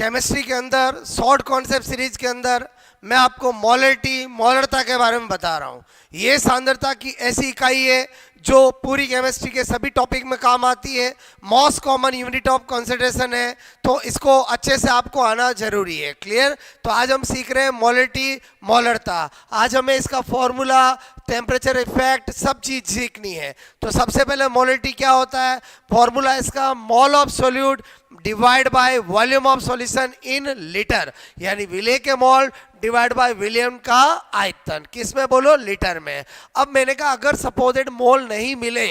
Chemistry के अंदर short concept series के अंदर मैं आपको मोलरिटी मोलरता के बारे में बता रहा हूँ। ये सांद्रता की ऐसी इकाई है जो पूरी केमिस्ट्री के सभी टॉपिक में काम आती है। Most common unit of concentration है, तो इसको अच्छे से आपको आना जरूरी है। क्लियर? तो आज हम सीख रहे हैं मोलरिटी मोलरता। आज हमें इसका फॉर्मूला, टेम्परेचर इफेक्ट, सब चीज सीखनी है। तो सबसे पहले मोलरिटी क्या होता है? फॉर्मूला इसका मोल of solute divide by volume of solution in litre, यानी विले के मोल डिवाइड बाय विलियम का आयतन। किस में बोलो? लीटर में। अब मैंने कहा अगर सपोजेड मोल नहीं मिले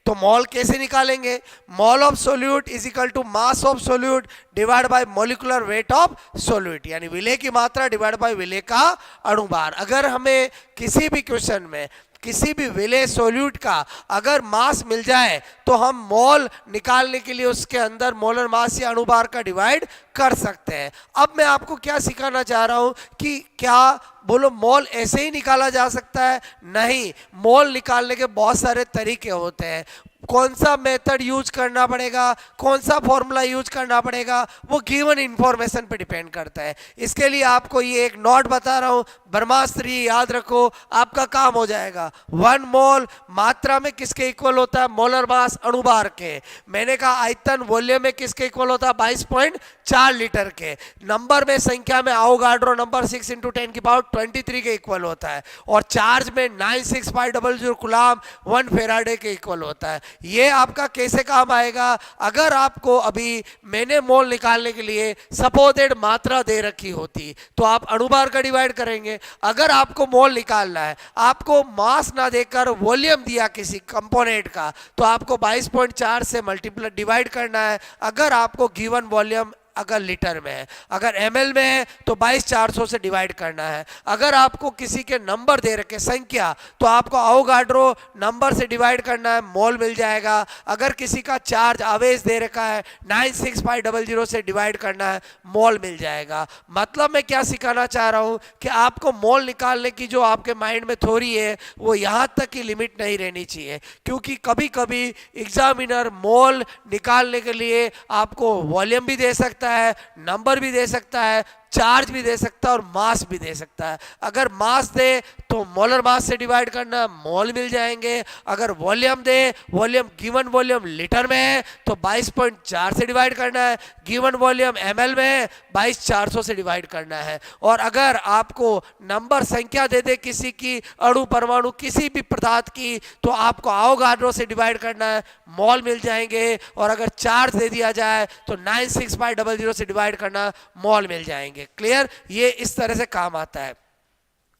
तो मोल कैसे निकालेंगे? Mole of solute is equal to mass of solute divide by molecular weight of solute, यानी विले की मात्रा डिवाइड बाय विले का अणुभार। अगर हमें किसी भी क्वेश्चन में किसी भी विले सोल्यूट का अगर मास मिल जाए तो हम मोल निकालने के लिए उसके अंदर मोलर मास या अणुभार का डिवाइड कर सकते हैं। अब मैं आपको क्या सिखाना चाह रहा हूं कि क्या बोलो मोल ऐसे ही निकाला जा सकता है? नहीं, मोल निकालने के बहुत सारे तरीके होते हैं। कौन सा मेथड यूज करना पड़ेगा, कौन सा फॉर्मूला यूज करना पड़ेगा, वो गिवन इंफॉर्मेशन पे डिपेंड करता है। इसके लिए आपको ये एक नोट बता रहा हूं, ब्रह्मास्त्र याद रखो, आपका काम हो जाएगा। 1 मोल मात्रा में किसके इक्वल होता है? मोलर मास अणुभार के। मैंने कहा आयतन वॉल्यूम में किसके इक्वल होता है? 22.4 लीटर के। नंबर में, संख्या में अवोगाड्रो नंबर 6 × 10⁻23 के इक्वल होता है, और चार्ज में 96500 कूलम 1 फेराडे के इक्वल होता है। ये आपका कैसे काम आएगा? अगर आपको अभी मैंने मोल निकालने के लिए सपोजेड मात्रा दे रखी होती तो आप अणुभार का डिवाइड करेंगे। अगर आपको मोल निकालना है, आपको मास ना देकर वॉल्यूम दिया किसी कंपोनेंट का, तो आपको 22.4 से मल्टीप्लाई डिवाइड करना है। अगर आपको गिवन वॉल्यूम अगर लीटर में है, अगर ml में है तो 22400 से डिवाइड करना है। अगर आपको किसी के नंबर दे रखे संख्या, तो आपको अवोगाड्रो नंबर से डिवाइड करना है, मोल मिल जाएगा। अगर किसी का चार्ज आवेश दे रखा है 96500 से डिवाइड करना है, मोल मिल जाएगा। मतलब मैं क्या सिखाना चाह रहा हूं कि आपको मोल निकालने की जो आपके माइंड में थ्योरी है वो यहां तक की लिमिट नहीं रहनी चाहिए, क्योंकि कभी कभी एग्जामिनर मोल निकालने के लिए आपको वॉल्यूम भी दे सकता है, नंबर भी दे सकता है, चार्ज भी दे सकता है और मास भी दे सकता है। अगर मास दे तो मोलर मास से डिवाइड करना, मोल मिल जाएंगे। अगर वॉल्यूम दे, वॉल्यूम गिवन वॉल्यूम लीटर में है तो 22.4 से डिवाइड करना है, गिवन वॉल्यूम ml में है 22400 से डिवाइड करना है। और अगर आपको नंबर संख्या दे दे किसी की, अणु परमाणु किसी भी पदार्थ की, तो आपको अवोगाड्रो से डिवाइड करना है, मोल मिल जाएंगे। और अगर चार्ज दे दिया जाए तो 96500 से डिवाइड करना, मोल मिल जाएंगे। क्लियर? ये इस तरह से काम आता है।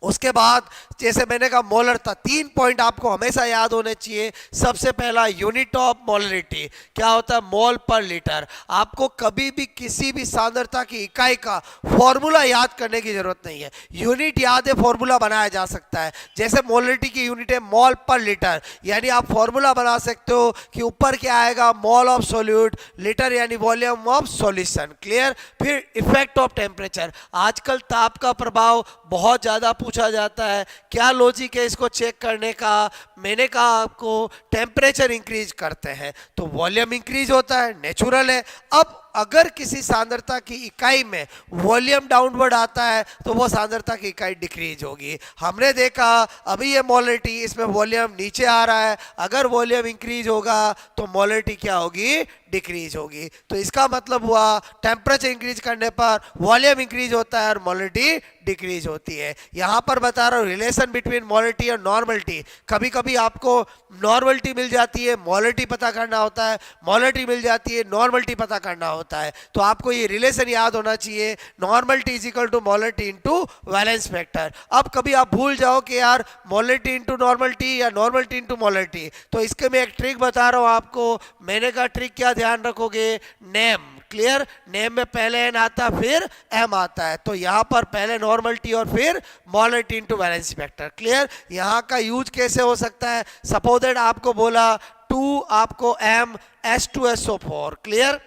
उसके बाद जैसे मैंने कहा मोलरता, 3 पॉइंट आपको हमेशा याद होने चाहिए। सबसे पहला यूनिट ऑफ मोलरिटी क्या होता है? मोल पर लीटर। आपको कभी भी किसी भी सांद्रता की इकाई का फॉर्मूला याद करने की जरूरत नहीं है, यूनिट याद है, फॉर्मूला बनाया जा सकता है। जैसे मोलरिटी की यूनिट है मोल पर लीटर, यानी आप फॉर्मूला बना सकते हो कि ऊपर क्या आएगा? मोल ऑफ सोल्यूट, लीटर यानी वॉल्यूम ऑफ सॉल्यूशन। क्लियर? फिर इफेक्ट ऑफ टेम्परेचर, आजकल ताप का प्रभाव बहुत ज्यादा पूछा जाता है, क्या लॉजिक है इसको चेक करने का? मैंने कहा आपको टेम्परेचर इंक्रीज करते हैं तो वॉल्यूम इंक्रीज होता है, नेचुरल है। अब अगर किसी सांद्रता की इकाई में वॉल्यूम डाउनवर्ड आता है तो वो सांद्रता की इकाई डिक्रीज होगी। हमने देखा अभी ये मोलरिटी, इसमें वॉल्यूम नीचे आ रहा है, अगर वॉल्यूम इंक्रीज होगा तो मोलरिटी क्या होगी? डिक्रीज होगी। तो इसका मतलब हुआ टेम्परेचर इंक्रीज करने पर वॉल्यूम इंक्रीज होता है और मोलरिटी डिक्रीज होती है। यहां पर बता रहा हूं रिलेशन बिटवीन मोलरिटी और नॉर्मलिटी। कभी कभी आपको नॉर्मलिटी मिल जाती है, मोलरिटी पता करना होता है, मोलरिटी मिल जाती है, नॉर्मलिटी पता करना होता है। तो आपको ये रिलेशन याद होना चाहिए, normality is equal to molarity into valence factor. अब कभी आप भूल जाओ कि यार मोलरिटी इनटू नॉर्मलिटी या नॉर्मलिटी इनटू मोलरिटी, तो इसके मैं एक ट्रिक बता रहा हूं आपको। मैंने कहा ट्रिक क्या ध्यान रखोगे? नेम। क्लियर? नेम में पहले एन आता फिर एम आता है, तो यहां पर पहले नॉर्मलिटी और फिर molarity into valence factor. Clear? यहां का यूज कैसे हो सकता है? सपोजेड आपको बोला 2 आपको m H2SO4। क्लियर?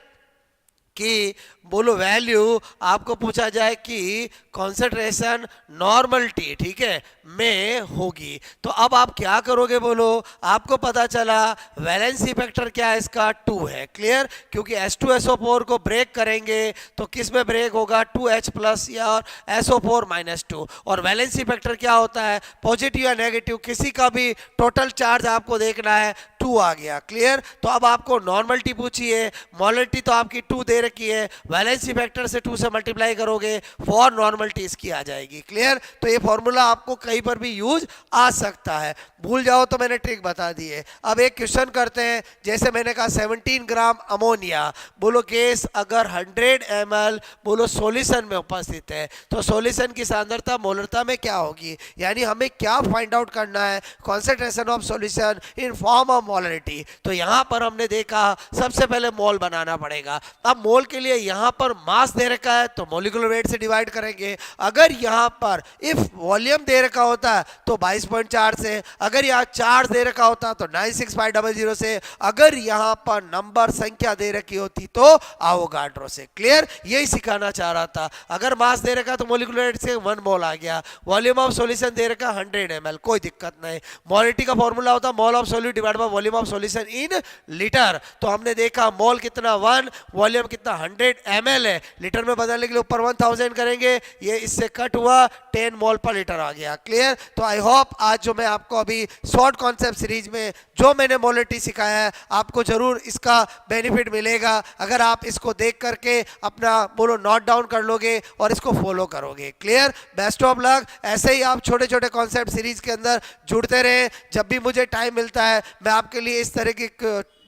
कि बोलो वैल्यू आपको पूछा जाए कि कॉन्सेंट्रेशन नॉर्मल टी, ठीक है, में होगी, तो अब आप क्या करोगे बोलो, आपको पता चला वैलेंसी फैक्टर क्या है इसका 2 है, क्लियर, क्योंकि H2SO4 को ब्रेक करेंगे तो किस में ब्रेक होगा 2H प्लस या SO4 माइनस 2, और वैलेंसी फैक्टर क्या होता है पॉजिटिव या नेगेटिव, किसी का भी टोटल चार्ज आपको देखना है 2 आ गया, क्लियर। तो अब आपको नॉर्मलिटी पूछी है, मोलरिटी तो आपकी 2 दे रखी है, वैलेंसी फैक्टर से 2 से मल्टीप्लाई करोगे फॉर नॉर्मलिटी इसकी आ जाएगी, क्लियर। तो ये फॉर्मूला आपको कहीं पर भी यूज आ सकता है, भूल जाओ तो मैंने ट्रिक बता दी है। अब एक क्वेश्चन करते हैं, जैसे मैंने कहा 17 ग्राम अमोनिया, बोलो गैस अगर 100 ml बोलो सॉल्यूशन में उपस्थित है तो सॉल्यूशन की सांद्रता मोलरता में क्या होगी, यानी हमें क्या फाइंड आउट करना है, concentration of solution in form of molarity. तो यहाँ पर हमने देखा सबसे पहले मोल बनाना पड़ेगा। अब मोल के लिए यहाँ पर मास दे रखा है तो मोलिकुलर वेट से डिवाइड करेंगे, अगर यहाँ पर इफ वॉल्यूम दे रखा होता है तो 22.4 से, अगर यहाँ चार्ज दे रखा होता तो 96500 से, अगर यहाँ पर नंबर संख्या दे रखी होती तो आवोगाड्रो से, क्लियर, यही सिखाना चाह रहा था। अगर मास दे रखा तो मोलिकुलर वेट से 1 मोल आ गया, वॉल्यूम ऑफ सॉल्यूशन दे रखा 100 ml, कोई दिक्कत नहीं। मोलिटी का फॉर्मूला होता mole of solute divide by volume of solution in litre, तो हमने देखा मोल कितना 1, वॉल्यूम कितना 100 ml है, लीटर में बदलने के लिए ऊपर 1000 करेंगे, ये इससे कट हुआ 10 मोल पर लीटर आ गया, क्लियर। तो आई होप आज जो मैं आपको अभी शॉर्ट कॉन्सेप्ट सीरीज में जो मैंने मोलरिटी सिखाया है आपको जरूर इसका बेनिफिट मिलेगा, अगर आप इसको देख करके अपना बोलो नोट डाउन कर लोगे और इसको फॉलो करोगे, क्लियर। बेस्ट ऑफ लक, ऐसे ही आप छोटे छोटे कॉन्सेप्ट सीरीज के अंदर जुड़ते रहे, जब भी मुझे टाइम मिलता है मैं आपके लिए इस तरह की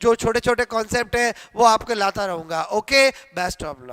जो छोटे छोटे कॉन्सेप्ट है वो आपको लाता रहूंगा। Okay, best of luck.